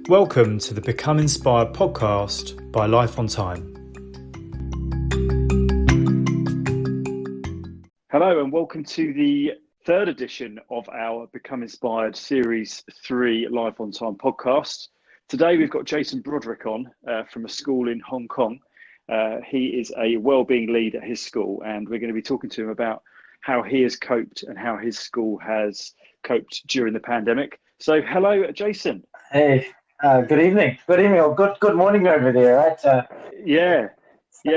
Welcome to the Become Inspired podcast by Life on Time. Hello and welcome to the third edition of our Become Inspired Series 3 Life on Time podcast. Today we've got Jason Broderick on from a school in Hong Kong. He is a wellbeing lead at his school, and we're going to be talking to him about how he has coped and how his school has coped during the pandemic. So hello, Jason. Hey, good evening. Good evening or good morning over there, right? Yeah.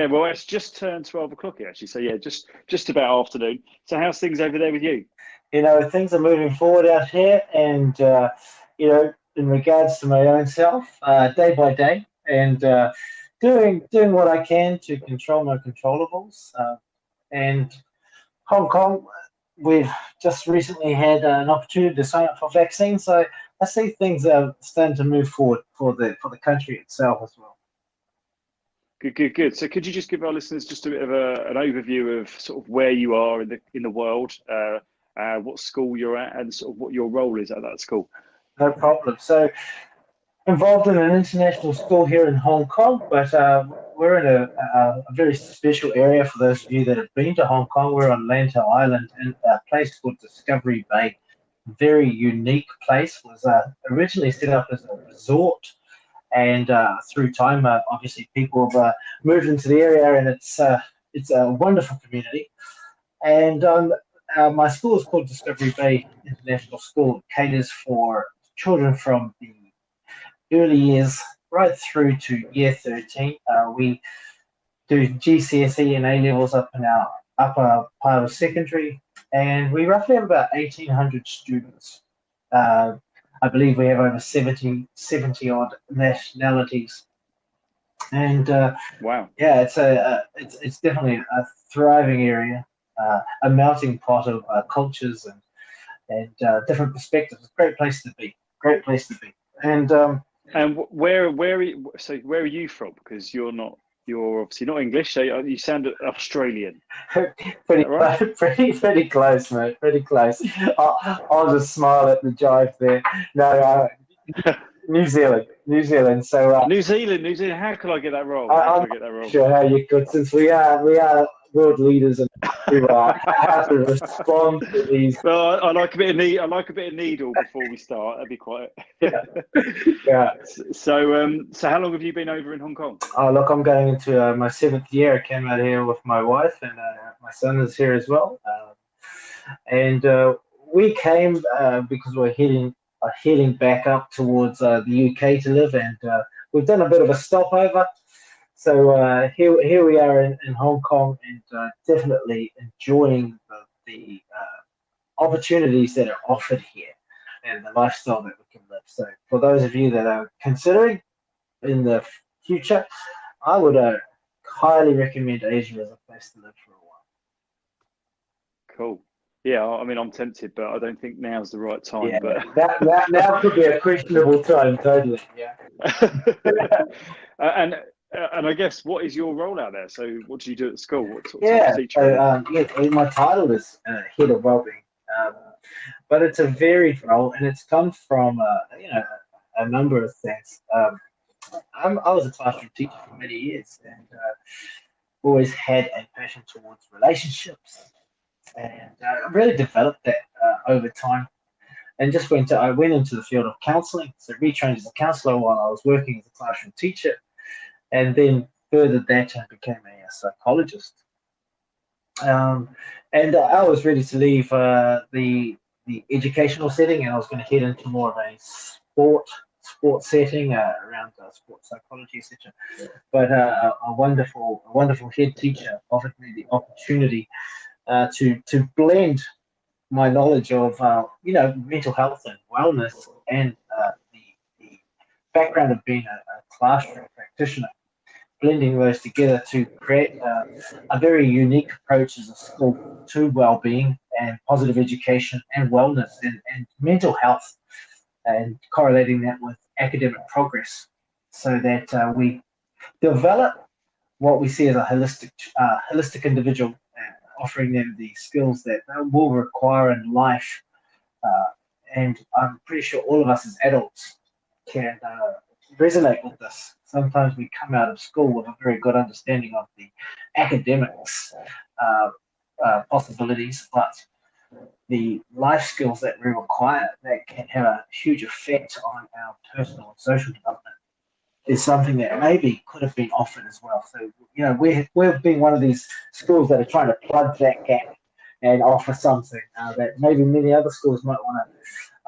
Well, it's just turned 12 o'clock actually. So yeah, just about afternoon. So how's things over there with you? You know, things are moving forward out here, and in regards to my own self, day by day, and doing what I can to control my controllables. And Hong Kong, we've just recently had an opportunity to sign up for vaccines, so I see things are starting to move forward for the country itself as well. Good. So could you just give our listeners just a bit of an overview of sort of where you are in the world, what school you're at, and sort of what your role is at that school? No problem. So, involved in an international school here in Hong Kong, but we're in a very special area for those of you that have been to Hong Kong. We're on Lantau Island in a place called Discovery Bay. Very unique place. Was originally set up as a resort, and through time, obviously, people have moved into the area, and it's a wonderful community. And my school is called Discovery Bay International School. It caters for children from the early years right through to year 13. We do GCSE and A levels up in our upper part of secondary, and we roughly have about 1,800 students. I believe we have over 70 odd nationalities, and Wow. Yeah, it's definitely a thriving area, a melting pot of cultures and different perspectives. Great place to be. And where are you from? Because you're obviously not English, so you sound Australian. pretty close, mate. Pretty close. I'll just smile at the jive there. No, New Zealand. So New Zealand. How could I get that wrong? I'm not sure how you could, since we are world leaders and how to respond to these. Well, I like a bit of needle before we start. That'd be quite. Yeah. So how long have you been over in Hong Kong? Oh, look, I'm going into my 7th year. I came out here with my wife, and my son is here as well. And we came because we're heading back up towards the UK to live, and we've done a bit of a stopover. So here we are in Hong Kong, and definitely enjoying the opportunities that are offered here and the lifestyle that we can live. So for those of you that are considering in the future, I would highly recommend Asia as a place to live for a while. Cool. Yeah, I mean, I'm tempted, but I don't think now's the right time. Yeah, but now could be a questionable time, totally. Yeah. And I guess, what is your role out there? So what do you do at school? What sort Yeah, of teacher? so my title is Head of Wellbeing, but it's a varied role, and it's come from a number of things. I was a classroom teacher for many years, and always had a passion towards relationships, and I really developed that over time. And I went into the field of counselling, so retrained as a counsellor while I was working as a classroom teacher, and then furthered that and became a psychologist. And I was ready to leave the educational setting, and I was going to head into more of a sport setting around sports psychology, etc. But a wonderful head teacher offered me the opportunity to blend my knowledge of mental health and wellness and the background of being a classroom practitioner, blending those together to create a very unique approach as a school to well-being and positive education and wellness and mental health, and correlating that with academic progress, so that we develop what we see as a holistic individual, offering them the skills that they will require in life. And I'm pretty sure all of us as adults can resonate with this. Sometimes we come out of school with a very good understanding of the academics possibilities, but the life skills that we require that can have a huge effect on our personal and social development is something that maybe could have been offered as well. So, we've been one of these schools that are trying to plug that gap and offer something that maybe many other schools might want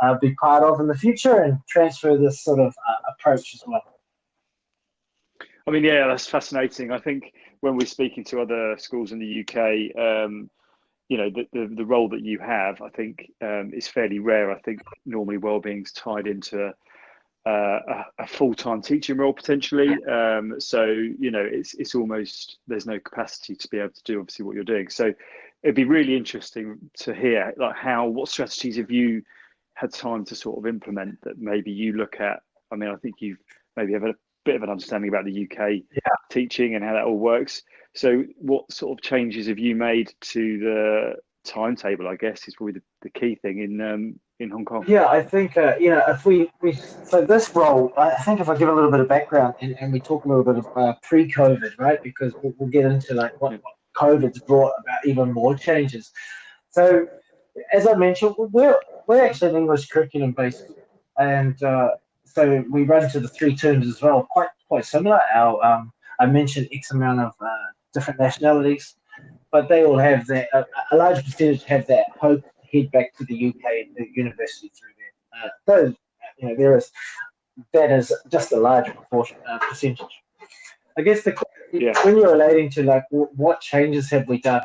to be part of in the future and transfer this sort of approach as well. I mean, yeah, that's fascinating. I think when we're speaking to other schools in the UK, the role that you have, I think, is fairly rare. I think normally wellbeing's tied into a full-time teaching role potentially. So, it's almost, there's no capacity to be able to do obviously what you're doing. So it'd be really interesting to hear like what strategies have you had time to sort of implement that maybe you look at. I mean, I think you've maybe have a bit of an understanding about the UK teaching and how that all works. So what sort of changes have you made to the timetable, I guess, is probably the key thing in Hong Kong? Yeah, I think, if we so this role, I think if I give a little bit of background and we talk a little bit of pre-COVID, right, because we'll get into like what COVID's brought about even more changes. So as I mentioned, we're actually an English curriculum based, and so we run to the 3 terms as well, quite similar. I mentioned X amount of different nationalities, but they all have that. A large percentage have that hope to head back to the UK and the university through there. That is just a large proportion percentage. I guess when you're relating to like what changes have we done.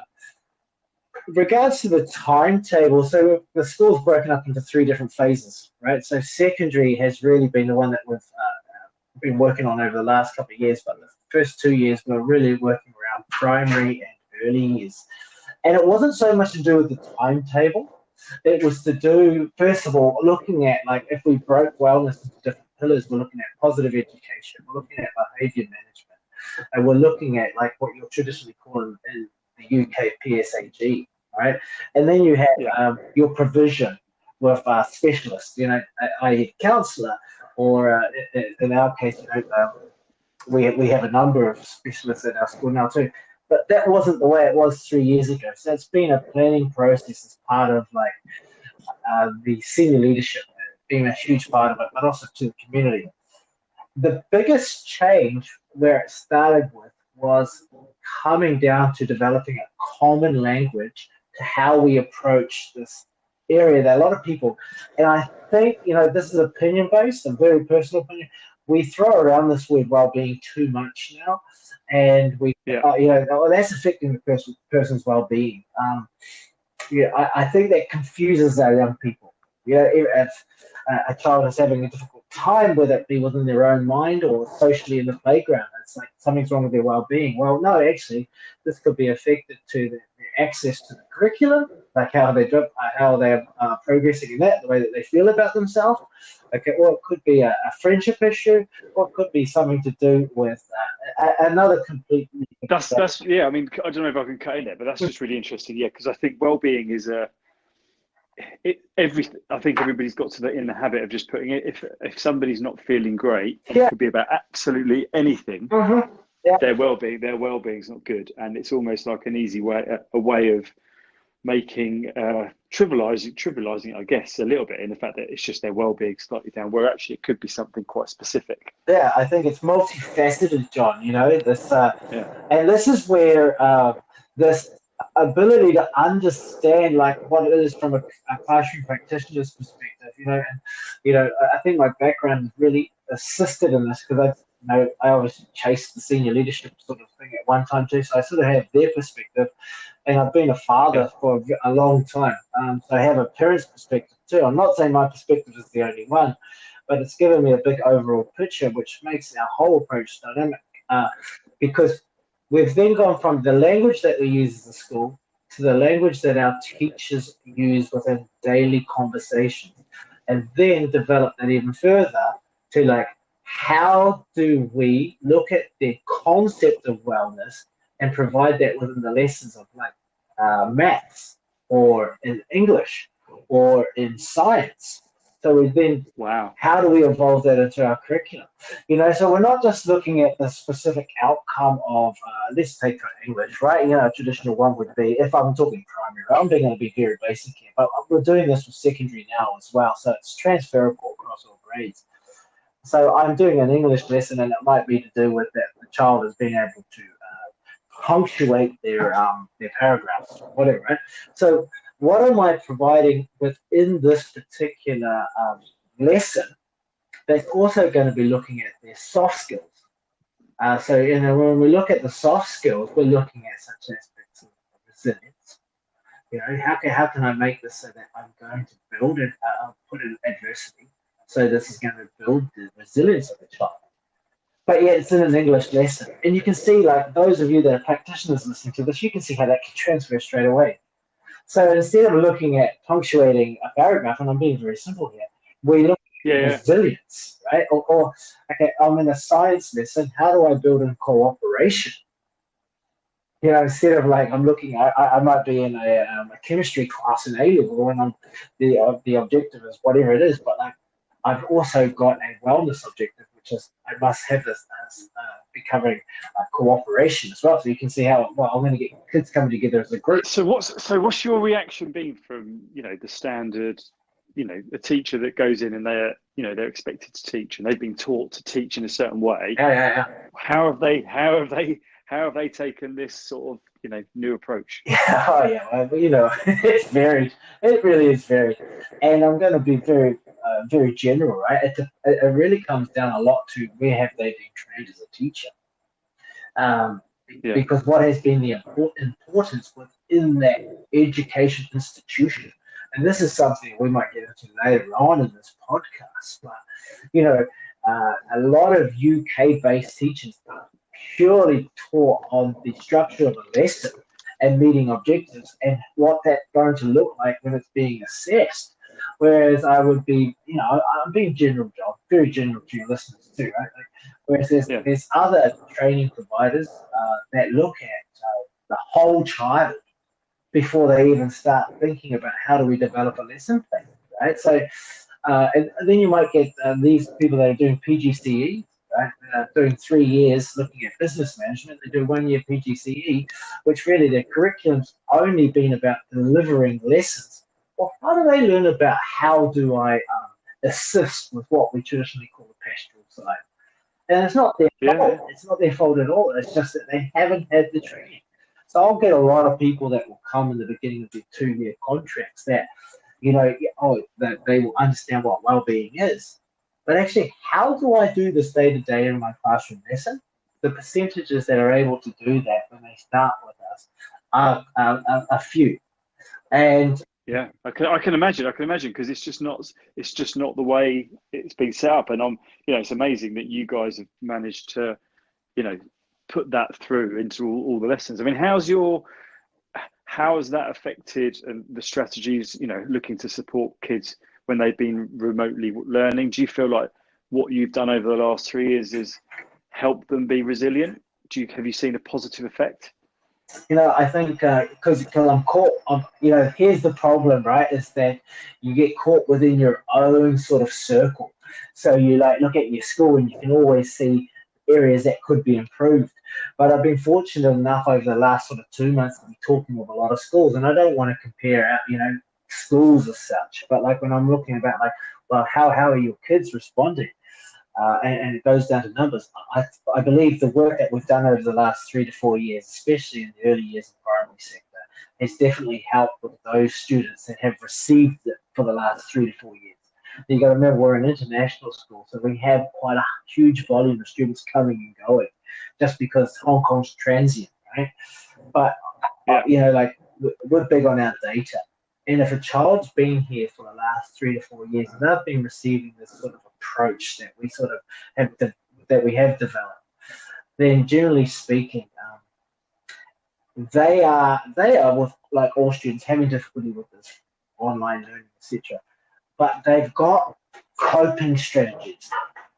In regards to the timetable, so the school's broken up into 3 different phases, right? So secondary has really been the one that we've been working on over the last couple of years, but the first 2 years we're really working around primary and early years. And it wasn't so much to do with the timetable. It was to do, first of all, looking at, like, if we broke wellness into different pillars, we're looking at positive education, we're looking at behaviour management, and we're looking at, like, what you'll traditionally call in the UK PSAG, right? And then you have your provision with specialists, i.e. counsellor, or in our case, we have a number of specialists at our school now too. But that wasn't the way it was 3 years ago. So it's been a planning process as part of like the senior leadership being a huge part of it, but also to the community. The biggest change where it started with was coming down to developing a common language to how we approach this area that a lot of people, and I think, this is opinion based and very personal opinion, we throw around this word well-being too much now, and that's affecting the person's well-being. I think that confuses our young people. If a child is having a difficult time, whether it be within their own mind or socially in the playground, it's like something's wrong with their well-being. Well, no, actually, this could be affected to their access to the curriculum, like how they're progressing in that, the way that they feel about themselves. Okay, or it could be a friendship issue, or it could be something to do with another completely. That's yeah. I mean, I don't know if I can cut in there, but that's just really interesting. Yeah, because I think well-being is I think everybody's got to in the habit of just putting it. If somebody's not feeling great, it could be about absolutely anything. Mm-hmm. Yeah. Their well-being's not good, and it's almost like an easy way, a way of making trivializing, I guess, a little bit in the fact that it's just their well-being slightly down, where actually it could be something quite specific. Yeah, I think it's multifaceted, John. This, and this is where this ability to understand like what it is from a classroom practitioner's perspective, I think my background really assisted in this because I obviously chased the senior leadership sort of thing at one time too, so I sort of have their perspective, and I've been a father for a long time, so I have a parent's perspective too. I'm not saying my perspective is the only one, but it's given me a big overall picture, which makes our whole approach dynamic, because we've then gone from the language that we use as a school to the language that our teachers use within daily conversations, and then develop that even further to like, how do we look at the concept of wellness and provide that within the lessons of like maths or in English or in science? So we then, how do we evolve that into our curriculum? You know, so we're not just looking at the specific outcome of, let's take English, right? You know, a traditional one would be, if I'm talking primary, I'm going to be very basic here, but we're doing this with secondary now as well, so it's transferable across all grades. So I'm doing an English lesson, and it might be to do with that the child is being able to punctuate their paragraphs, or whatever, right? So what am I providing within this particular lesson that's also going to be looking at their soft skills? So, you know, when we look at the soft skills, we're looking at such aspects of resilience. You know, how can I make this so that I'm going to build it, put in adversity, so this is going to build the resilience of the child. But yet it's in an English lesson. And you can see, like, those of you that are practitioners listening to this, you can see how that can transfer straight away. So instead of looking at punctuating a paragraph, and I'm being very simple here, we look at resilience, right? Or, okay, I'm in a science lesson, how do I build in cooperation? You know, instead of like, I'm looking, I might be in a chemistry class in A-level, and the objective is whatever it is, but like, I've also got a wellness objective, which is I must have this be covering cooperation as well. So you can see how I'm going to get kids coming together as a group. So what's your reaction been from, you know, the standard, you know, a teacher that goes in and they're expected to teach and they've been taught to teach in a certain way? Yeah. How have they taken this sort of, you know, new approach? Well, you know, it's varied. It really is varied, and I'm going to be very general, right? It really comes down a lot to where have they been trained as a teacher, because what has been the importance within that education institution, and this is something we might get into later on in this podcast. But you know, a lot of UK-based teachers are purely taught on the structure of a lesson and meeting objectives and what that's going to look like when it's being assessed. Whereas I would be, you know, I'm being general, John, very general to your listeners too, right? Like, whereas there's other training providers that look at the whole child before they even start thinking about how do we develop a lesson plan, right? So, and then you might get these people that are doing PGCE, right? Doing 3 years looking at business management. They do 1 year PGCE, which really their curriculum's only been about delivering lessons. Well, how do they learn about how do I assist with what we traditionally call the pastoral side? And it's not their fault. It's not their fault at all. It's just that they haven't had the training. So I'll get a lot of people that will come in the beginning of their 2-year contracts that, you know, that they will understand what well-being is. But actually, how do I do this day-to-day in my classroom lesson? The percentages that are able to do that when they start with us are few. And yeah, I can imagine because it's just not the way it's been set up. And you know, it's amazing that you guys have managed to, you know, put that through into all the lessons. I mean, how has that affected the strategies, you know, looking to support kids when they've been remotely learning? Do you feel like what you've done over the last 3 years has helped them be resilient? Have you seen a positive effect? You know, I think because I'm caught on, you know, here's the problem, right, is that you get caught within your own sort of circle. So you like look at your school and you can always see areas that could be improved. But I've been fortunate enough over the last sort of 2 months to be talking with a lot of schools, and I don't want to compare, you know, schools as such, but like when I'm looking about like, well, how are your kids responding? And it goes down to numbers. I believe the work that we've done over the last 3 to 4 years, especially in the early years of the primary sector, has definitely helped with those students that have received it for the last 3 to 4 years. You've got to remember we're an international school, so we have quite a huge volume of students coming and going, just because Hong Kong's transient, right? But, you know, like we're big on our data. And if a child's been here for the last 3 to 4 years, and they've been receiving this sort of approach that we sort of have developed, then generally speaking, they are with like all students having difficulty with this online learning, etc. But they've got coping strategies.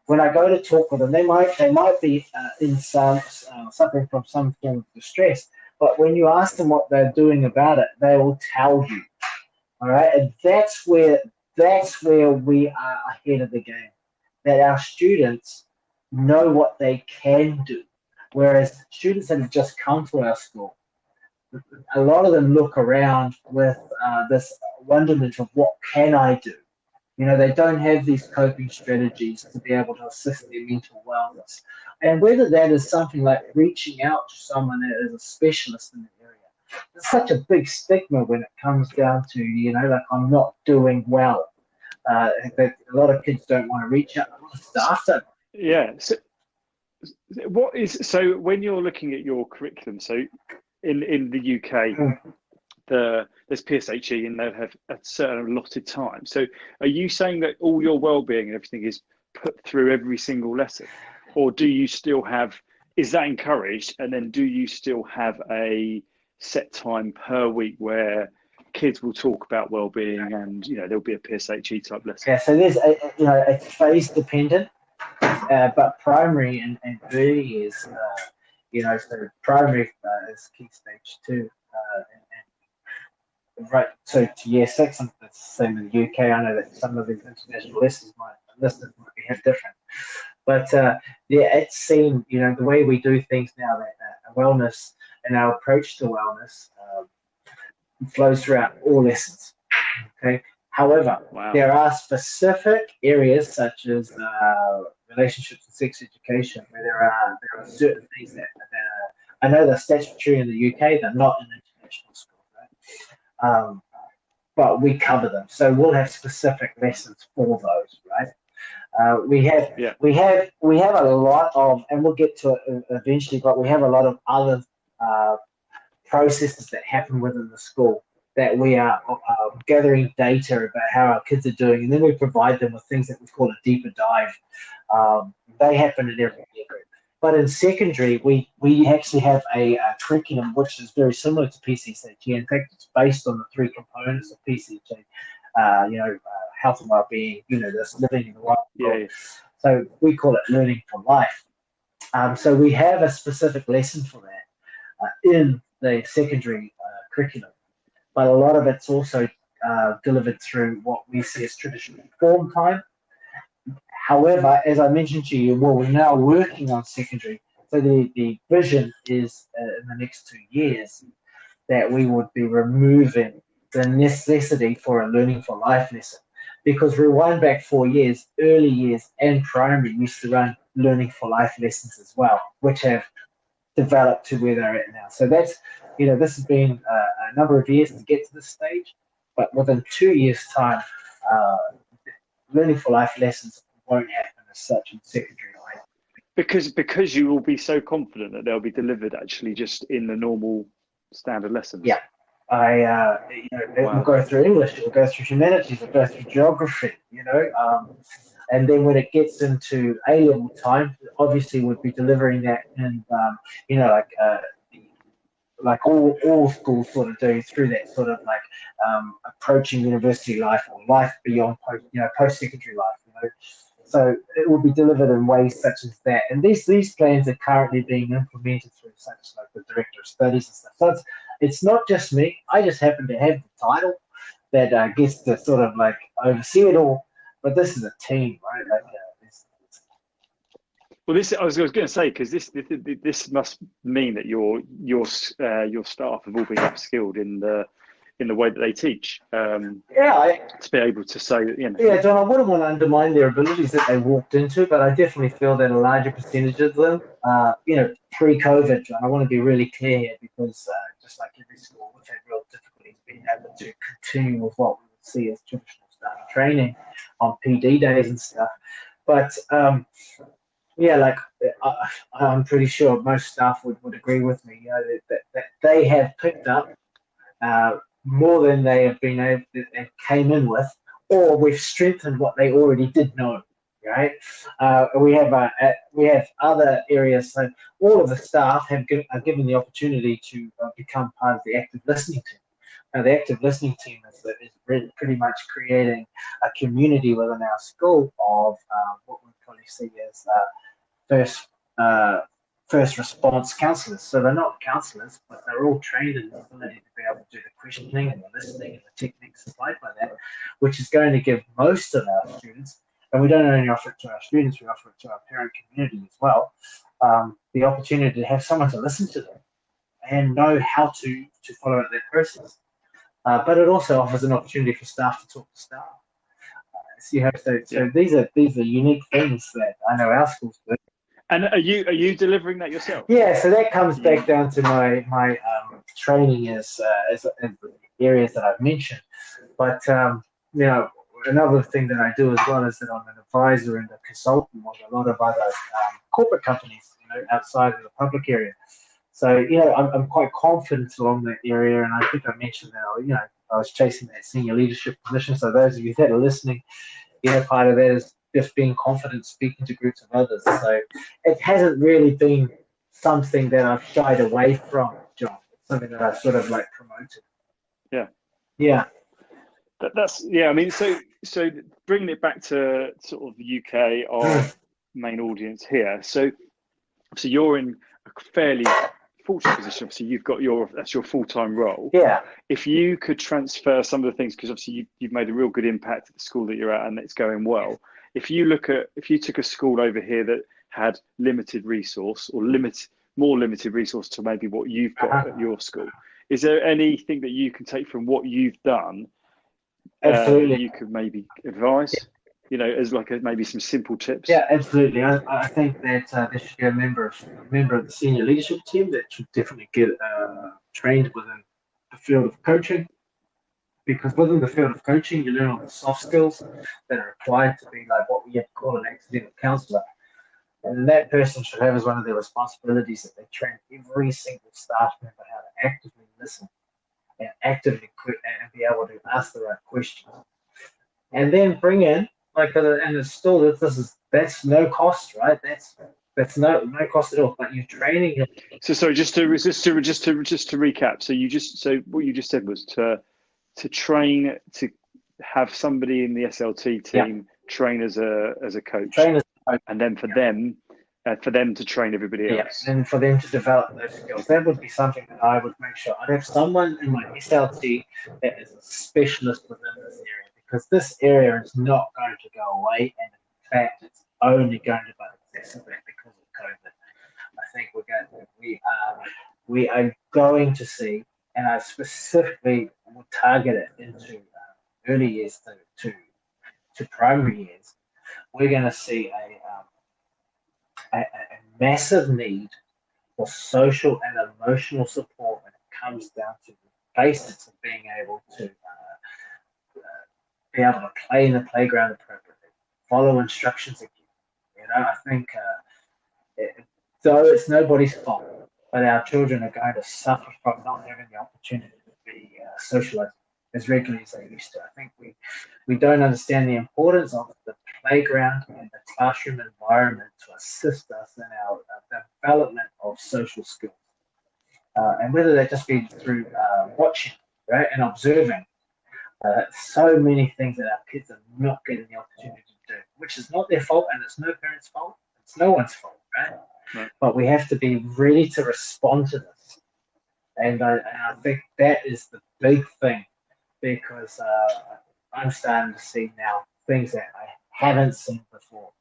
When I go to talk with them, they might be in suffering from some form of distress. But when you ask them what they're doing about it, they will tell you. All right, and that's where that's where we are ahead of the game. That our students know what they can do, whereas students that have just come to our school, a lot of them look around with this wonderment of what can I do. They don't have these coping strategies to be able to assist their mental wellness. And whether that is something like reaching out to someone that is a specialist in the area, there's such a big stigma when it comes down to, like I'm not doing well. That a lot of kids don't want to reach out. A lot of staff don't. Yeah. So when you're looking at your curriculum, so in the UK, there's PSHE and they'll have a certain allotted time. So are you saying that all your wellbeing and everything is put through every single lesson, or do you still have? Is that encouraged? And then do you still have a set time per week where kids will talk about well-being and there'll be a PSHE type lesson? Yeah, so there's it's phase dependent, but primary and early years, so primary is key stage 2, and right so to year 6, and it's the same in the UK. I know that some of these international listeners might be different, but it's seen, the way we do things now, that wellness and our approach to wellness flows throughout all lessons. Okay. However, there are specific areas such as relationships and sex education where there are certain things that I know they're statutory in the UK, they're not in international schools, right? But we cover them, so we'll have specific lessons for those, right? We have a lot of, and we'll get to it eventually, but we have a lot of other processes that happen within the school that we are gathering data about how our kids are doing, and then we provide them with things that we call a deeper dive. They happen in every year group. But in secondary, we actually have a curriculum which is very similar to PCHE. In fact, it's based on the 3 components of PCHE, health and well-being, this living in the right world. Yeah. So we call it learning for life. So we have a specific lesson for that in the secondary curriculum. But a lot of it's also delivered through what we see as traditional form time. However, as I mentioned to you, we're now working on secondary. So the vision is in the next 2 years that we would be removing the necessity for a learning for life lesson. Because rewind back 4 years, early years and primary used to run learning for life lessons as well, which have developed to where they're at now. So that's, this has been a number of years to get to this stage, but within 2 years' time, learning for life lessons won't happen as such in secondary life. Because you will be so confident that they'll be delivered actually just in the normal standard lessons. Yeah. It will go through English, it will go through humanities, it will go through geography, and then when it gets into A-level time, obviously we'll be delivering that in, like all schools sort of do, through that sort of like approaching university life or life beyond post-secondary life, So it will be delivered in ways such as that. And these plans are currently being implemented through such like the Director of Studies and stuff. So it's not just me. I just happen to have the title that gets to sort of like oversee it all. But this is a team, right? Like, well, I was going to say, because this must mean that your staff have all been upskilled in the way that they teach. To be able to say that, Yeah, John, I wouldn't want to undermine their abilities that they walked into, but I definitely feel that a larger percentage of them, pre-COVID, John, I want to be really clear here, because just like every school, we've had real difficulties being able to continue with what we would see as traditional staff training on PD days and stuff. But I'm pretty sure most staff would agree with me, that they have picked up more than they have been able to, and came in with, or we've strengthened what they already did know, right? We have other areas, so all of the staff are given the opportunity to become part of the active listening team. Now, the active listening team is pretty much creating a community within our school of what we probably see as first response counsellors. So they're not counsellors, but they're all trained in the ability to be able to do the questioning and the listening and the techniques supplied by that, which is going to give most of our students, and we don't only offer it to our students, we offer it to our parent community as well, the opportunity to have someone to listen to them and know how to follow out that process. But it also offers an opportunity for staff to talk to staff. So these are unique things that I know our schools do. And are you delivering that yourself? Yeah, so that comes back down to my training as the areas that I've mentioned. But another thing that I do as well is that I'm an advisor and a consultant with a lot of other corporate companies, outside of the public area. So I'm quite confident along that area, and I think I mentioned that I was chasing that senior leadership position. So those of you that are listening, part of that is just being confident speaking to groups of others. So it hasn't really been something that I've shied away from, John. It's something that I've sort of promoted. Yeah. I mean, so bringing it back to sort of the UK, our main audience here. So you're in a fairly fortunate position. Obviously, you've got that's your full-time role. Yeah. If you could transfer some of the things, because obviously you've made a real good impact at the school that you're at, and it's going well. If you took a school over here that had limited resource or more limited resource to maybe what you've got at your school, is there anything that you can take from what you've done? Absolutely. You could maybe advise, as maybe some simple tips. Yeah, absolutely. I think that there should be a member of the senior leadership team that should definitely get trained within the field of coaching, because within the field of coaching, you learn all the soft skills that are required to be what we call an accidental counsellor. And that person should have as one of their responsibilities that they train every single staff member how to actively listen and actively and be able to ask the right questions. And then bring in, and it's still, that's no cost, right? That's no cost at all, but you're training them. So sorry, just to recap. So what you just said was to train, to have somebody in the SLT team train as a coach, and then for them to train everybody else. Yeah, and for them to develop those skills. That would be something that I would make sure I'd have someone in my SLT that is a specialist within this area, because this area is not going to go away, and in fact, it's only going to be exacerbated because of COVID. I think we are going to see, and I specifically will target it into early years to primary years. We're going to see a massive need for social and emotional support when it comes down to the basics of being able to be able to play in the playground appropriately, follow instructions again. I think though it's nobody's fault, but our children are going to suffer from not having the opportunity to be socialized as regularly as they used to. I think we don't understand the importance of the playground and the classroom environment to assist us in our development of social skills. And whether that just be through watching, right, and observing. So many things that our kids are not getting the opportunity to do, which is not their fault, and it's no parent's fault. It's no one's fault, right? Right. But we have to be ready to respond to this. And I think that is the big thing, because I'm starting to see now things that I haven't seen before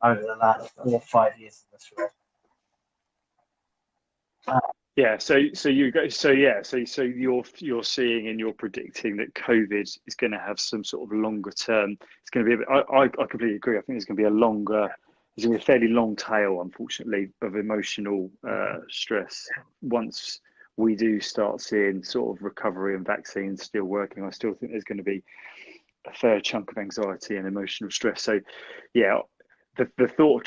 over the last 4 or 5 years in this role. You're seeing and you're predicting that COVID is going to have some sort of longer term. It's going to be I completely agree. I think there's going to be there's going to be a fairly long tail, unfortunately, of emotional stress once we do start seeing sort of recovery and vaccines still working. I still think there's going to be a fair chunk of anxiety and emotional stress. So, yeah, the thought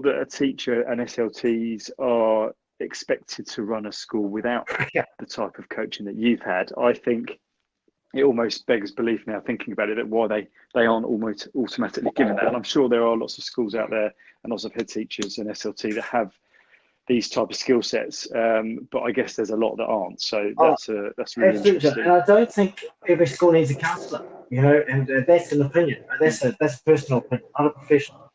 that a teacher and SLTs are expected to run a school without the type of coaching that you've had, I think it almost begs belief now, thinking about it, that why they aren't almost automatically given that. And I'm sure there are lots of schools out there and lots of head teachers and SLT that have these type of skill sets, but I guess there's a lot that aren't. So that's really interesting. And I don't think every school needs a counsellor, and that's an opinion. That's a personal opinion, not a professional.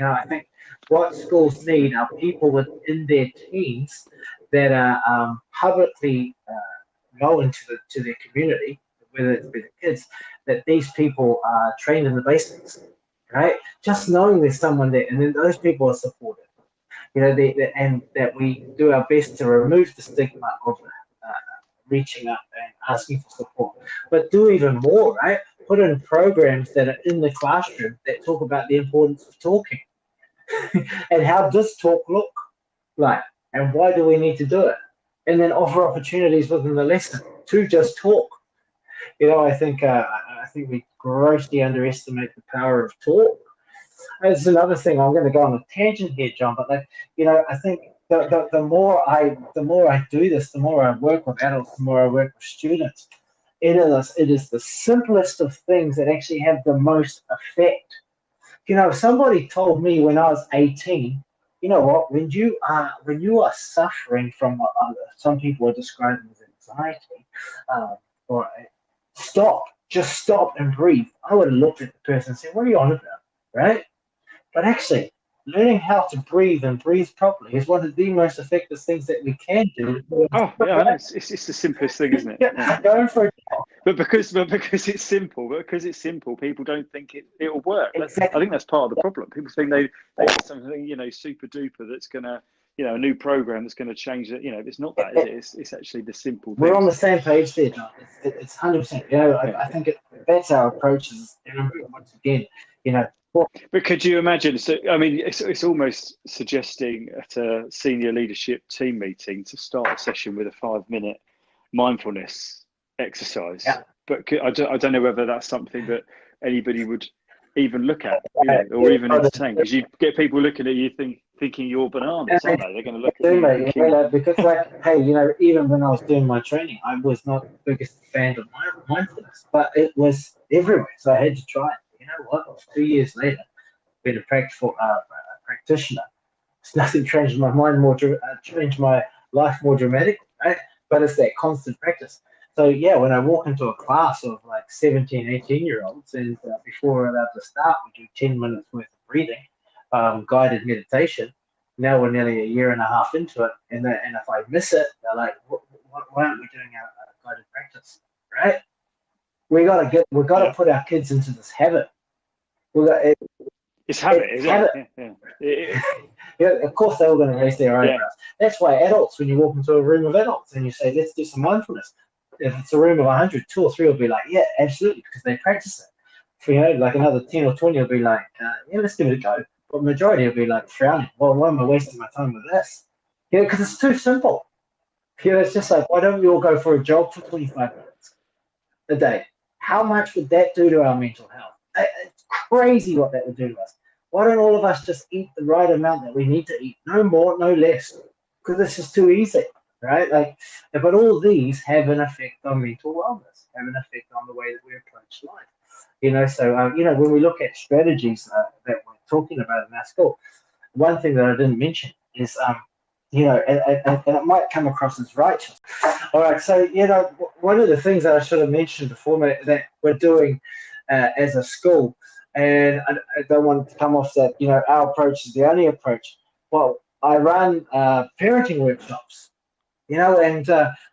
I think What schools need are people within their teams that are publicly known to their community, whether it's with the kids, that these people are trained in the basics, right? Just knowing there's someone there, and then those people are supported, and that we do our best to remove the stigma of reaching up and asking for support. But do even more, right? Put in programs that are in the classroom that talk about the importance of talking and how does talk look like, and why do we need to do it? And then offer opportunities within the lesson to just talk. I think we grossly underestimate the power of talk. It's another thing. I'm going to go on a tangent here, John, but I think the more I do this, the more I work with adults, the more I work with students. It is the simplest of things that actually have the most effect. If somebody told me when I was 18, you know what, when you are suffering from what some people are describing as anxiety, or just stop and breathe, I would have looked at the person and said, what are you on about, right? But actually, learning how to breathe and breathe properly is one of the most effective things that we can do. Oh, yeah, I know. It's the simplest thing, isn't it? Yeah. Going for it. But because it's simple, people don't think it'll work. Exactly. I think that's part of the problem. People think they get something, super duper that's gonna, a new program that's gonna change it. It's not that, is it? It's actually the simple thing. We're on the same page there, John. It's 100%. I think that's our approach. And once again, But could you imagine? So, I mean, it's almost suggesting at a senior leadership team meeting to start a session with a 5-minute mindfulness exercise. Yeah. But I don't know whether that's something that anybody would even look at, or even entertain, because you get people looking at you thinking you're bananas, aren't they? They're going to look at you. Because, hey, even when I was doing my training, I was not the biggest fan of mindfulness, but it was everywhere, so I had to try it. You know what? 2 years later, being a practitioner, nothing changed my mind changed my life more dramatically, right? But it's that constant practice. So yeah, when I walk into a class of like 17, 18-year-olds, and before we're allowed to start, we do 10 minutes worth of breathing, guided meditation. Now we're nearly a year and a half into it, and if I miss it, they're like, why aren't we doing our guided practice, right? We got to put our kids into this habit. It's habit, is it? Yeah, of course they're all going to raise their eyebrows. Yeah. That's why adults, when you walk into a room of adults and you say, let's do some mindfulness, if it's a room of 100, 2 or 3 will be like, yeah, absolutely, because they practice it. For, like another 10 or 20 will be like, yeah, let's give it a go. But the majority will be like frowning. Well, why am I wasting my time with this? Because it's too simple. It's just like, why don't we all go for a jog for 25 minutes a day? How much would that do to our mental health? It's crazy what that would do to us. Why don't all of us just eat the right amount that we need to eat? No more, no less. Because it's just too easy, right? But all these have an effect on mental wellness, have an effect on the way that we approach life. So, when we look at strategies that we're talking about in our school, one thing that I didn't mention is, and it might come across as righteous. All right, so, one of the things that I should have mentioned before that we're doing as a school, and I don't want to come off that, our approach is the only approach. Well, I run parenting workshops, and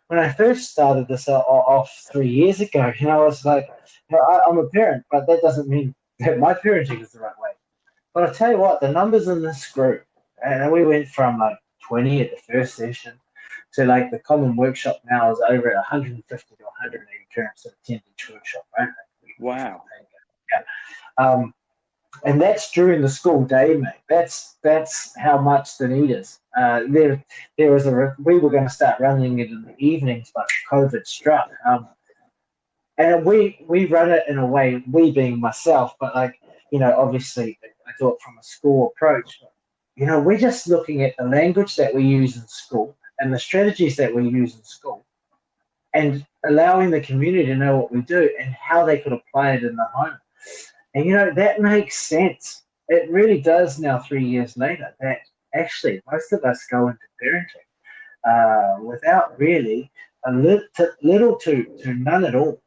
when I first started this off 3 years ago, I was like, I'm a parent, but that doesn't mean that my parenting is the right way. But I tell you what, the numbers in this grew, and we went from like 20 at the first session to like the common workshop now is over 150 to 180 parents that attend each workshop, right? Wow. Yeah. And that's during the school day, mate. That's how much the need is. We were going to start running it in the evenings, but COVID struck. And we run it in a way, we being myself, but obviously I do it from a school approach. We're just looking at the language that we use in school and the strategies that we use in school, and allowing the community to know what we do and how they could apply it in the home. And, that makes sense. It really does now, 3 years later, that actually most of us go into parenting without really a little to none at all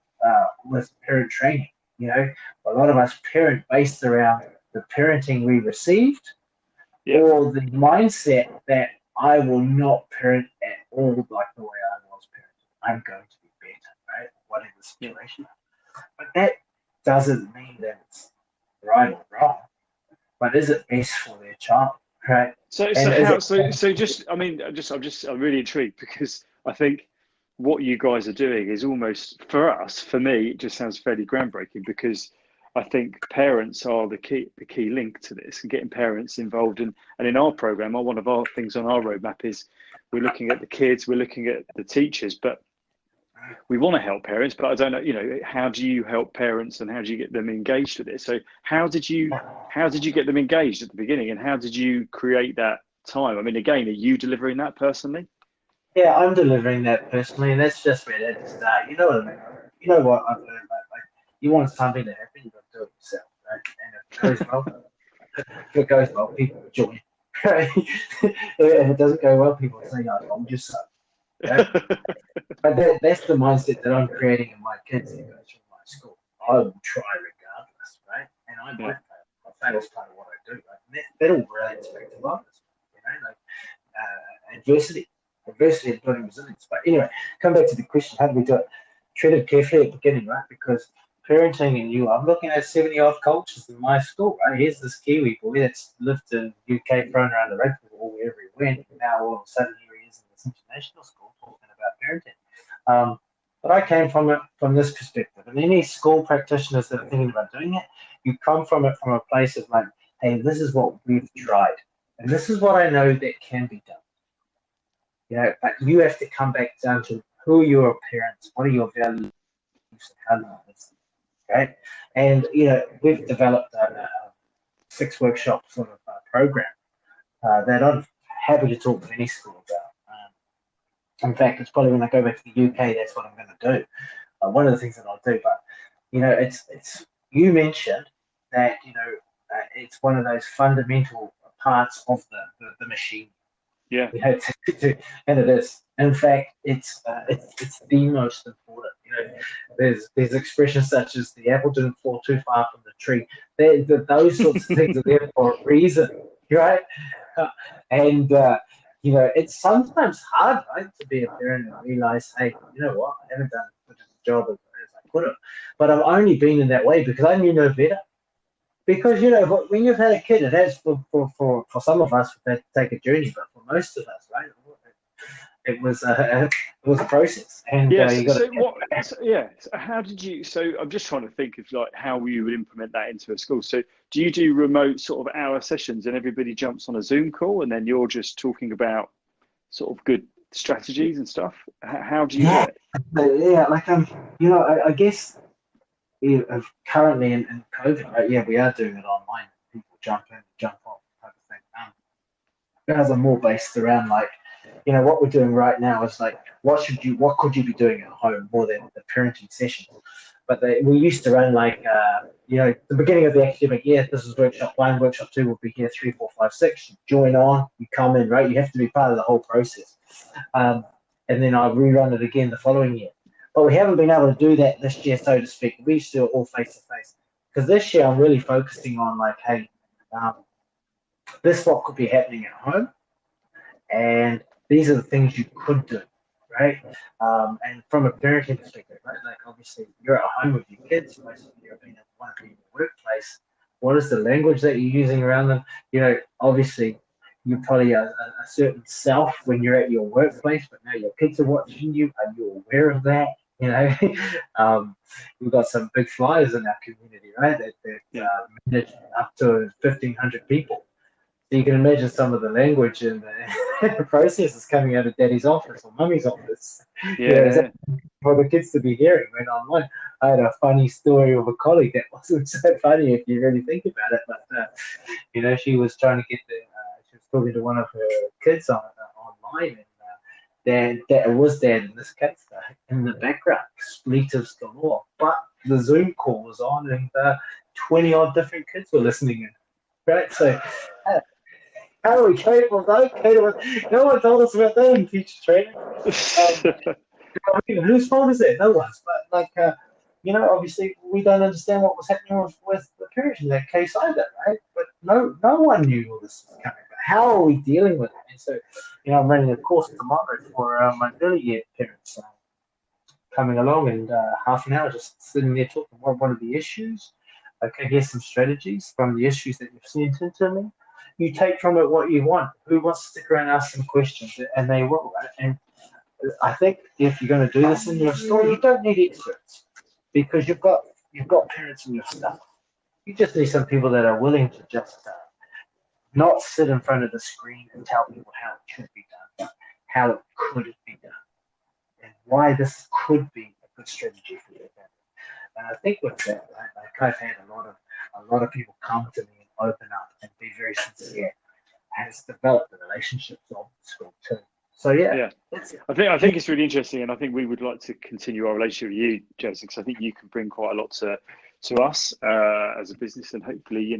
with parent training. A lot of us parent based around the parenting we received or the mindset that I will not parent at all like the way I was parented. I'm going to be better, right? Whatever the situation. But that doesn't mean that it's right or wrong. But is it best for their child, right? I'm really intrigued, because I think what you guys are doing is almost, for me, it just sounds fairly groundbreaking, because I think parents are the key link to this, and getting parents involved and in our program, one of our things on our roadmap is we're looking at the kids, we're looking at the teachers, but we want to help parents, but I don't know, how do you help parents and how do you get them engaged with it? So how did you get them engaged at the beginning, and how did you create that time? I mean, again, are you delivering that personally? Yeah, I'm delivering that personally, and that's just where that start. You know what I mean? You know what I've learned, like you want something to happen, you've got to do it yourself, right? And if it goes well, people join. Right? If it doesn't go well, people say, "I told you so." Right? But that's the mindset that I'm creating in my kids that go through my school. I will try regardless, right? And I might fail. I fail is part of what I do, right? And that all relates back to life, like adversity. Adversity and building resilience. But anyway, come back to the question, how do we do it? Treat it carefully at the beginning, right? Because parenting I'm looking at 70 odd cultures in my school, right? Here's this Kiwi boy that's lived in UK, thrown around the rugby ball wherever he went, and now all of a sudden here he is in this international school talking about parenting. But I came from it from this perspective. And any school practitioners that are thinking about doing it, you come from it from a place of like, hey, this is what we've tried. And this is what I know that can be done. But you have to come back down to who are your parents, what are your values, and how do you listen, okay? And, we've developed a 6-workshop sort of program that I'm happy to talk to any school about. In fact, it's probably when I go back to the UK, that's what I'm going to do. One of the things that I'll do, but, it's you mentioned that, it's one of those fundamental parts of the machine. Yeah. And it is. In fact, it's the most important. There's expressions such as the apple didn't fall too far from the tree. Those sorts of things are there for a reason, right? And it's sometimes hard, right, to be a parent and realize, hey, you know what, I haven't done as good a job as I could have. But I've only been in that way because I knew no better. Because, when you've had a kid, it has, for some of us, we've had to take a journey, but for most of us, right, it was a process. And how did you, so I'm just trying to think of like how you would implement that into a school. So do you do remote sort of hour sessions and everybody jumps on a Zoom call and then you're just talking about sort of good strategies and stuff? How do you do it? Yeah, like, I guess... currently in COVID, right? We are doing it online. People jump in, jump off, type of thing. Guys are more based around like, what we're doing right now is like, what could you be doing at home more than the parenting session? But we used to run like, the beginning of the academic year. This is workshop 1, workshop 2 will be here 3, 4, 5, 6. You join on, you come in, right? You have to be part of the whole process, and then I rerun it again the following year. But we haven't been able to do that this year, so to speak. We used to do it all face-to-face. Because this year I'm really focusing on like, hey, this is what could be happening at home. And these are the things you could do, right? And from a parenting perspective, right? Like obviously you're at home with your kids. Most of you are being want to be in the workplace. What is the language that you're using around them? Obviously you're probably a certain self when you're at your workplace, but now your kids are watching you. Are you aware of that? We've got some big flyers in our community, right? That manage up to 1,500 people. So you can imagine some of the language and the processes coming out of daddy's office or mummy's office. For the kids to be hearing when online. I had a funny story of a colleague that wasn't so funny if you really think about it, but she was trying to get she was talking to one of her kids online, and it was dad in this case in the background, expletives galore. But the Zoom call was on, and 20 odd different kids were listening in. Right, so how are we capable of that? No one told us about that in teacher training. Whose fault is it? No one's. But obviously we don't understand what was happening with the parents in that case either, right? But no one knew all this was coming how are we dealing with it? And so, I'm running a course tomorrow for my early year parents coming along, and half an hour just sitting there talking. What are the issues? Okay, here's some strategies from the issues that you've sent into me. You take from it what you want. Who wants to stick around and ask some questions? And they will. And I think if you're going to do this in your school, you don't need experts because you've got parents in your staff. You just need some people that are willing to just not sit in front of the screen and tell people how it should be done, but how it could be done, and why this could be a good strategy for your family. And I think with that, I've had a lot of people come to me and open up and be very sincere, and it's developed the relationships of the school too. So yeah. I think it's really interesting, and I think we would like to continue our relationship with you, Jason, because I think you can bring quite a lot to us as a business, and hopefully,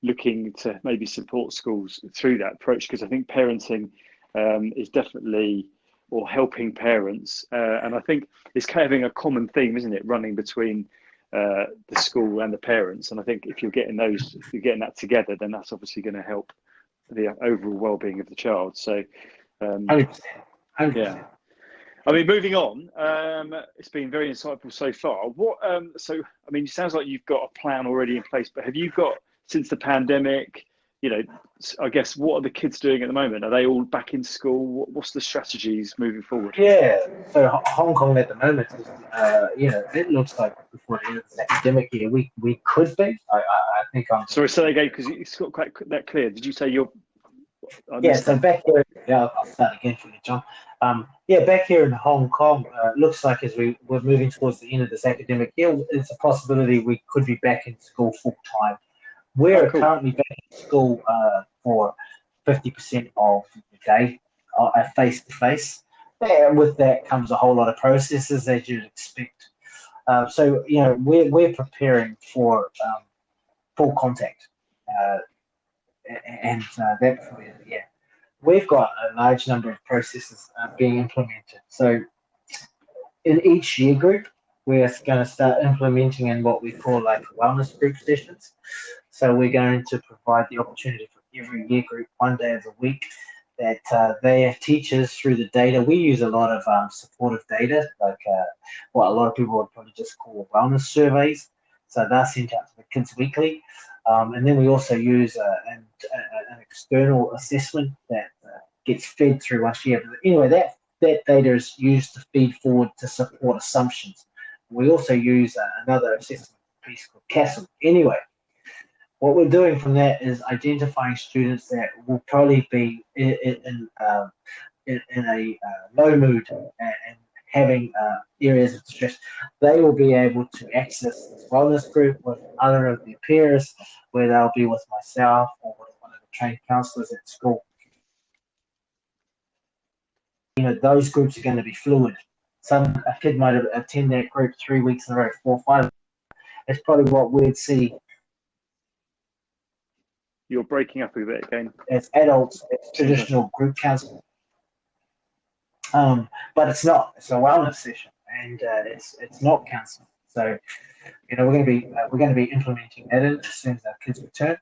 looking to maybe support schools through that approach, because I think parenting is definitely, or helping parents, and I think it's having a common theme, isn't it, running between the school and the parents. And I think if you're getting that together, then that's obviously going to help the overall well-being of the child. So 100%. yeah. I mean, moving on, it's been very insightful so far. It sounds like you've got a plan already in place, but have you got, since the pandemic, I guess, what are the kids doing at the moment? Are they all back in school? What's the strategies moving forward? Yeah, so Hong Kong at the moment is, it looks like before the end of this academic year, we could be. I think I'm... Sorry, say again, because it's got quite that clear. Did you say you're... So back here, I'll start again for you, John. Back here in Hong Kong, looks like as we're moving towards the end of this academic year, it's a possibility we could be back in school full time. We're currently back in school for 50% of the day, face to face. And with that comes a whole lot of processes as you'd expect. So we're preparing for full contact. We've got a large number of processes being implemented. So in each year group, we're going to start implementing in what we call like wellness group sessions. So we're going to provide the opportunity for every year group 1 day of the week that their teachers, through the data, we use a lot of supportive data, like what a lot of people would probably just call wellness surveys. So they're sent out to the kids weekly. And then we also use an external assessment that gets fed through once a year. But anyway, that data is used to feed forward to support assumptions. We also use another assessment piece called CASL. Anyway, what we're doing from that is identifying students that will probably be in a low mood and having areas of distress. They will be able to access this wellness group with other of their peers, where they'll be with myself or with one of the trained counsellors at school. Those groups are going to be fluid. A kid might attend that group 3 weeks in a row, 4 or 5. It's probably what we'd see. You're breaking up a bit again. As adults, it's traditional group counselling. But it's not. It's a wellness session, and it's not counselling. So, we're going to be implementing that as soon as our kids return.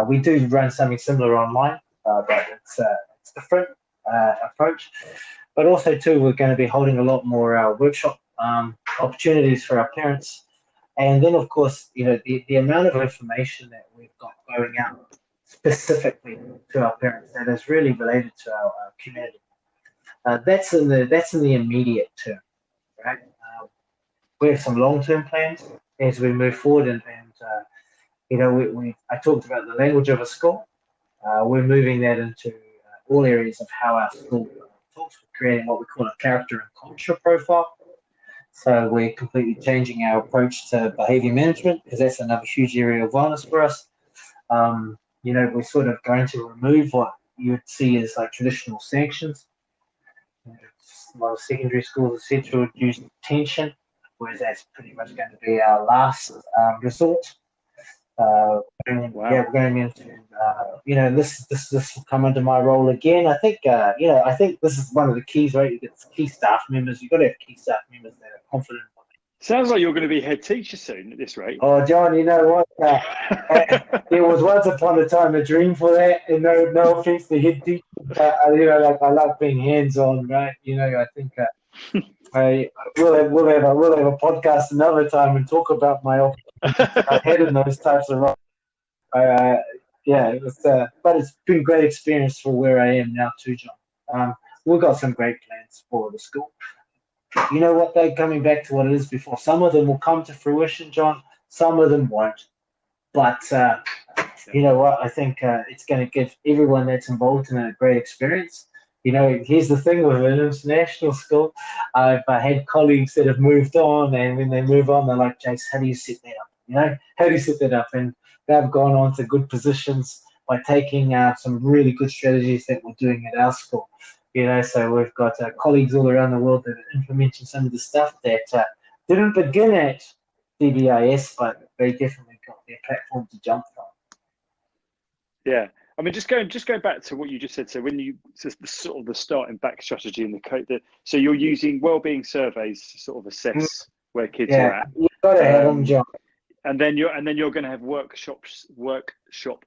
We do run something similar online, but it's different approach. But also too, we're going to be holding a lot more workshop opportunities for our parents, and then of course, the amount of information that we've got going out specifically to our parents that is really related to our community. That's in the immediate term, right? We have some long-term plans as we move forward, and I talked about the language of a school. We're moving that into all areas of how our school talks. We're creating what we call a character and culture profile. So we're completely changing our approach to behaviour management, because that's another huge area of wellness for us. We're sort of going to remove what you would see as like traditional sanctions. A lot of secondary schools, etc., would use detention, whereas that's pretty much going to be our last resort. We're going into, this will come under my role again. I think this is one of the keys, right? You get key staff members. You've got to have key staff members that are confident. Sounds like you're going to be head teacher soon at this rate. Oh, John, you know what? There was once upon a time a dream for that, and no offense to head teachers, but I love being hands-on, right? I think we'll have a podcast another time and talk about my opportunities I had in those types of roles. It was, but it's been a great experience for where I am now too, John. We've got some great plans for the school. You know what, though, coming back to what it is before, some of them will come to fruition, John, some of them won't. But you know what, I think it's going to give everyone that's involved in it a great experience. Here's the thing with an international school. I've had colleagues that have moved on, and when they move on, they're like, Jace, how do you set that up? How do you set that up? And they've gone on to good positions by taking some really good strategies that we're doing at our school. So we've got colleagues all around the world that are implementing some of the stuff that didn't begin at DBIS, but they definitely got their platform to jump from. Yeah, I mean, just going back to what you just said. So when the starting back strategy and the code, so you're using wellbeing surveys to sort of assess where kids are at. You've got to have them, John. And then you're going to have workshop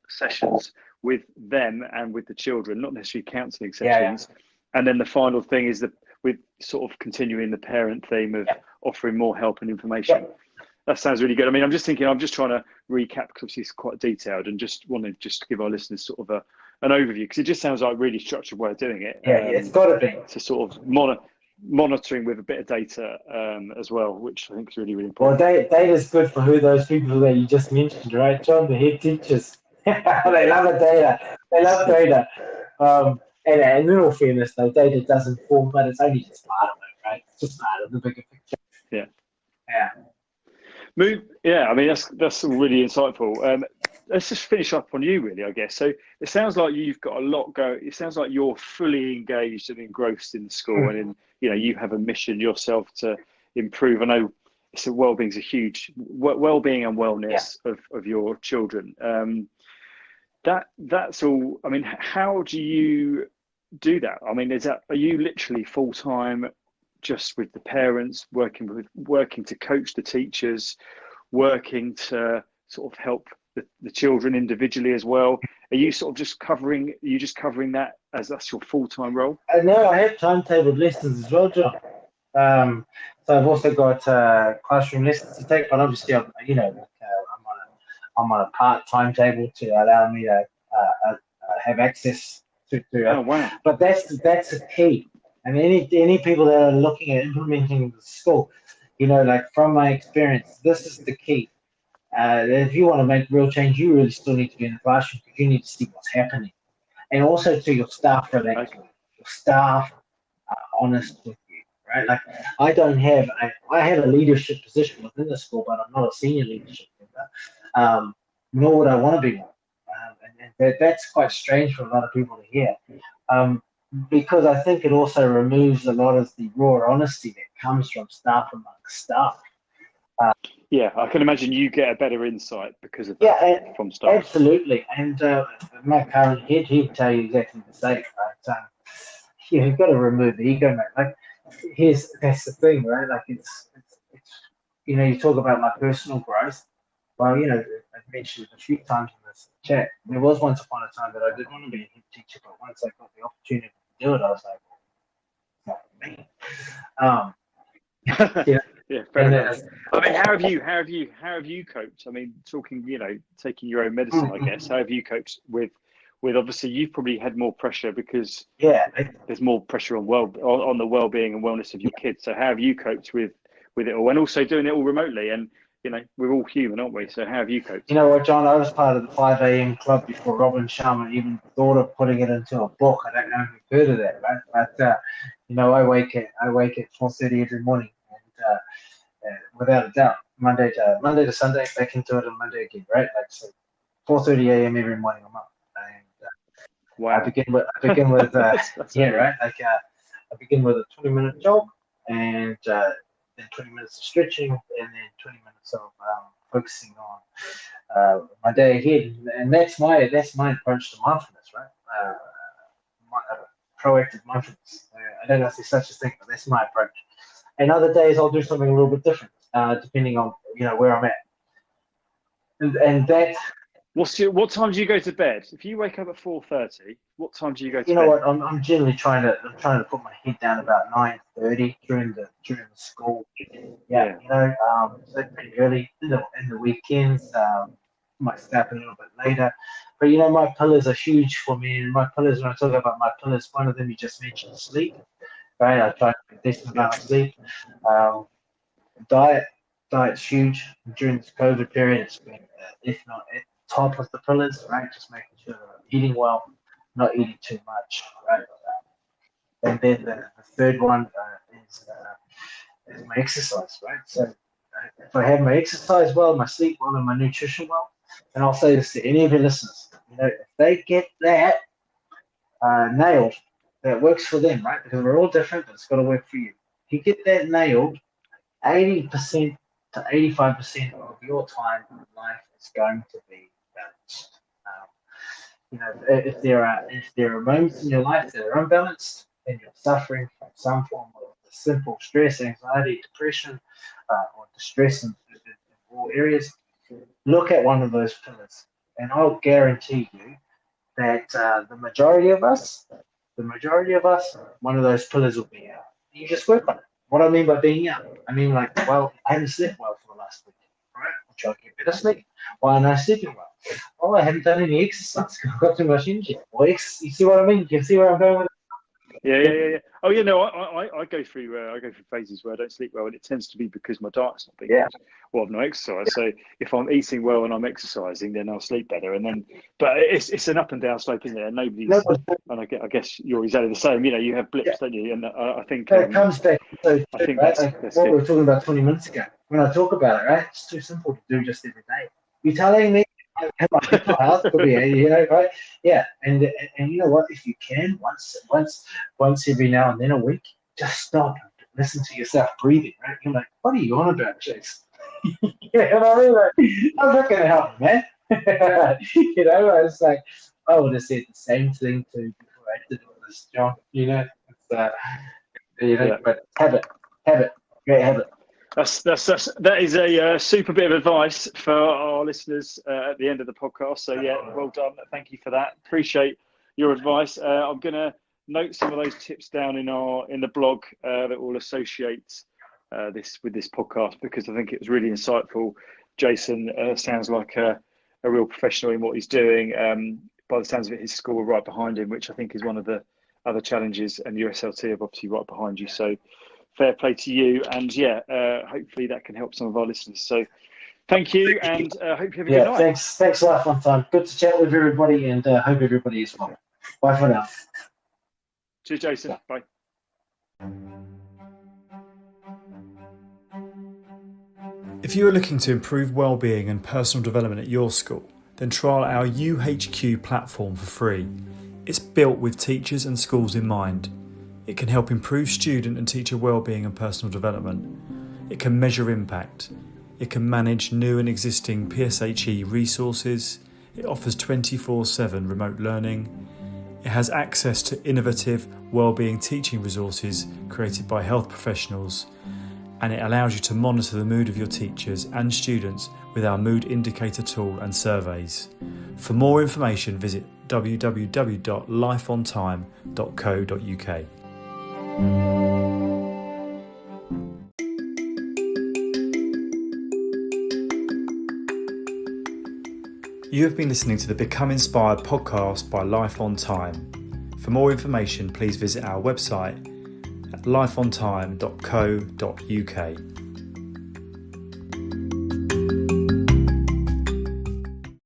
sessions with them and with the children, not necessarily counselling sessions. Yeah. And then the final thing is with sort of continuing the parent theme of offering more help and information. Yeah. That sounds really good. I mean, I'm just trying to recap because obviously it's quite detailed, and just want to give our listeners sort of an overview, because it just sounds like a really structured way of doing it. Yeah, it's got to be. To sort of monitoring with a bit of data as well, which I think is really, really important. Well, data is good for those people that you just mentioned, right, John? The head teachers. They love data. They love data. And in all fairness, though, data does inform, but it's only just part of it, right? It's just part of the bigger picture. Yeah. Yeah. I mean, that's really insightful. Let's just finish up on you, really, I guess. So it sounds like you've got a lot going. It sounds like you're fully engaged and engrossed in the school, and you have a mission yourself to improve. I know wellbeing's a huge wellbeing and wellness of your children. That's all. I mean, how do you do that? I mean, are you literally full time, just with the parents, working to coach the teachers, working to sort of help the children individually as well? Are you sort of just covering that as that's your full time role? No, I have timetable lessons as well, John. So I've also got classroom lessons to take, but obviously, I'm on a part timetable to allow me to have access to. Oh wow! But that's the key. I mean, any people that are looking at implementing the school, like from my experience, this is the key. If you want to make real change, you really still need to be in the classroom, because you need to see what's happening, and also to your staff relate. Okay. Your staff are honest with you, right? Like I have a leadership position within the school, but I'm not a senior leadership member, nor would I want to be one. And that's quite strange for a lot of people to hear. Because I think it also removes a lot of the raw honesty that comes from staff amongst staff. I can imagine you get a better insight because of that from staff. Absolutely. And my current head, he'd tell you exactly the same. Right? You've got to remove the ego, mate. Like, that's the thing, right? Like, it's you talk about my personal growth. Well, I've mentioned it a few times in this chat. There was once upon a time that I did want to be a head teacher, but once I got the opportunity to do it, I was like, not me. Yeah, fair enough. I mean, how have you coped? I mean, talking, taking your own medicine, I guess. How have you coped with obviously you've probably had more pressure because there's more pressure on the well-being and wellness of your kids. So how have you coped with it all, and also doing it all remotely? And we're all human, aren't we? So how have you coped? You know what, John? I was part of the 5 a.m. club before Robin Sharma even thought of putting it into a book. I don't know if you've heard of that, right? But I wake at 4:30 every morning, and without a doubt, Monday to Sunday, back into it on Monday again, right? Like, so 4:30 a.m. every morning I'm up, and wow. I begin with right? Like I begin with a 20-minute jog, and then 20 minutes of stretching, and then 20 minutes of focusing on my day ahead, and that's my approach to mindfulness, right? Proactive mindfulness. I don't know if there's such a thing, but that's my approach. And other days I'll do something a little bit different. depending on where I'm at. And that. What time do you go to bed? If you wake up at 4:30, what time do you go to bed? You know what? I'm generally trying to put my head down about 9:30 during the school. Yeah. So pretty early in the weekends. Might start a little bit later, but my pillars are huge for me. And my pillars, when I talk about my pillars, one of them you just mentioned, sleep. Right? I try to get a decent amount of sleep. Diet's huge during this COVID period. It's been, if not at the top of the pillars, right? Just making sure that I'm eating well, not eating too much, right? And then the third one is my exercise, right? So if I have my exercise well, my sleep well, and my nutrition well, and I'll say this to any of your listeners, if they get that nailed, that works for them, right? Because we're all different, but it's got to work for you. If you get that nailed, 80% to 85% of your time in life is going to be balanced. If there are moments in your life that are unbalanced and you're suffering from some form of simple stress, anxiety, depression, or distress in all areas, look at one of those pillars, and I'll guarantee you that the majority of us, one of those pillars will be out. You just work on it. What I mean by being out, I mean I haven't slept well for the last week, right? I'll try to get better sleep. Why am I sleeping well? Oh, I haven't done any exercise because I've got too much energy. You see what I mean? You can see where I'm going with it? Yeah. Oh, no, I go through phases where I don't sleep well, and it tends to be because my diet's not being good. Well, I've not exercised. So if I'm eating well and I'm exercising, then I'll sleep better. And then, but it's an up and down slope, isn't it? And and I guess you're exactly the same. You have blips, don't you? And I think it comes back. So I think right? that's what good. we were talking about 20 minutes ago. When I talk about it, right? It's too simple to do just every day. You're telling me my mental health could be, right? Yeah, and you know what? If you can, once every now and then a week, just stop and listen to yourself breathing, right? You're like, what are you on about, Jason? You know what I mean? Like, I'm not going to help, man. I was like, I would have said the same thing to before I did all this, Jon. But habit, great habit. That is a super bit of advice for our listeners at the end of the podcast. So well done. Thank you for that. Appreciate your advice. I'm going to note some of those tips down in the blog that will associate this with this podcast, because I think it was really insightful. Jason sounds like a real professional in what he's doing. By the sounds of it, his school are right behind him, which I think is one of the other challenges, and your SLT are obviously right behind you. So fair play to you, and hopefully that can help some of our listeners. So thank you, and hope you have a good night. Thanks a lot, fun time. Good to chat with everybody, and hope everybody is well. Bye for now. Cheers, Jason. Bye. If you are looking to improve wellbeing and personal development at your school, then trial our youHQ platform for free. It's built with teachers and schools in mind. It can help improve student and teacher wellbeing and personal development. It can measure impact. It can manage new and existing PSHE resources. It offers 24/7 remote learning. It has access to innovative wellbeing teaching resources created by health professionals. And it allows you to monitor the mood of your teachers and students with our mood indicator tool and surveys. For more information, visit www.lifeontime.co.uk. You have been listening to the Become Inspired podcast by Life on Time. For more information, please visit our website at lifeontime.co.uk.